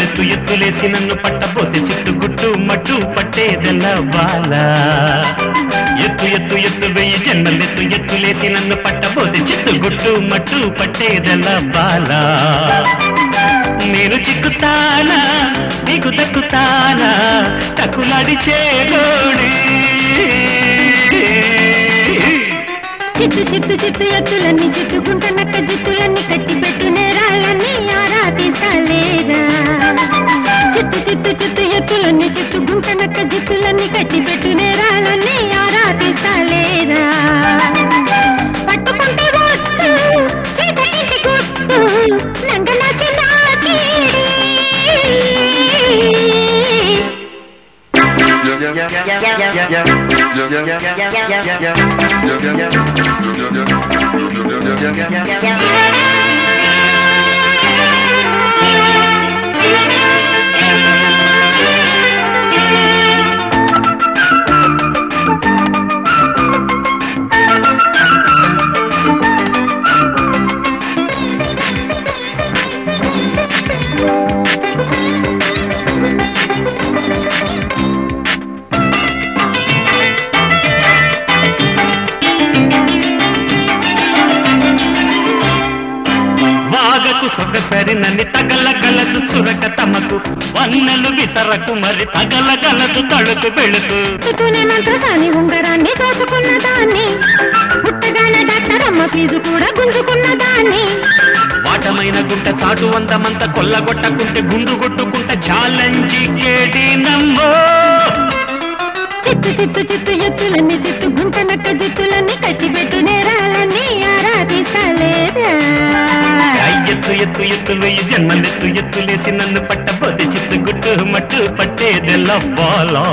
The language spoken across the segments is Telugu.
జన్మలెత్తు ఎత్తులేసి నన్ను పట్టబోతే చిట్టు గుట్టు మట్టు పట్టేదెల్లా బాల ఎత్తు ఎత్తు ఎత్తు వెయ్యి జన్మలెత్తు ఎత్తులేసి నన్ను పట్టబోతే చిట్టు గుట్టు మట్టు పట్టేదెల్లా బాల నేను చిక్కుతానా నీకు దక్కుతానా టక్కులాడి చేగోడి చిత్తు చిత్తు చిత్తు ఎత్తులన్నీ చిత్తుకుంటున్నక్క జిత్తులన్నీ కట్టి పెట్టు నేరాలన్నీ ఆరా తీసాలేదా చిత్తు చిత్తు చిత్తు ఎత్తులన్నీ చిత్తుకుంటున్నక్క జిత్తులన్నీ కట్టి పెట్టు నేరాలన్నీ ఆరా తీసాలేదా పట్టుకుంటే ఒట్టు చేతికి గుట్టు నంగనాచి సొగసరి నన్ను తగలగలదు చురక తమకు వన్నెలు విసరకు మరి తగలగలదు తడుకు బెళుకు సాని ఉంగరాన్ని దోచుకున్న దాన్ని పుట్టగానే డాక్టర్ అమ్మ ఫీజు కూడా గుంజుకున్న దాన్ని వాటమైన గుంట చాటు వందమంత కొల్లగొట్టకుంటే గుండు కొట్టుకుంటే ఛాలెంజి కేడి నమ్మో చిత్తు చిత్తు చిత్తు ఎత్తులన్నీ చిత్తు గుంటనక్క జిత్తులన్నీ కట్టిపెట్టు నేరాలన్నీ ఆరా తీసాలేదా ఎత్తు ఎత్తు ఎత్తు వెయ్యి జన్మలెత్తు ఎత్తులేసి నన్ను పట్టబోతే చిత్తు గుట్టు మట్టు పట్టేదెల్లా బాలా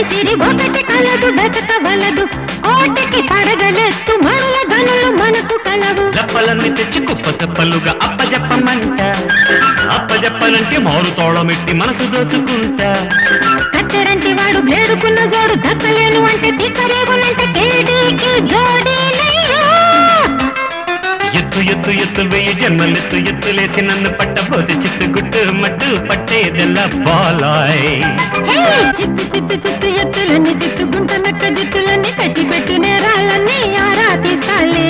సిరి ఒకటి కలదు బతకవలదు కోటికి పడగలెత్తు మరల గనులు మనకు కలవు లప్పలన్నీ తెచ్చి కుప్ప తెప్పలుగా అప్పజెప్పనంటే మారు తోళమెట్టి మనసు దోచుకుంటా కత్తెరంటి వాడు బ్లేడుకున్న జోడు దక్కలేను అంటే దిక్కరేగునంటే కేడీకి జోడీ ఎత్తు ఎత్తు ఎత్తు వెయ్యి జన్మలెత్తు ఎత్తులేసి నన్ను పట్టబోతే చిత్తు గుట్టు మట్టు పట్టేదెల్లా బాలాయ్ చిత్తు చిత్తు చిత్తు ఎత్తులన్నీ చిత్తుకుంటున్నక్క జిత్తులన్నీ కట్టి పెట్టు నేరాలన్నీ ఆరా తీసాలే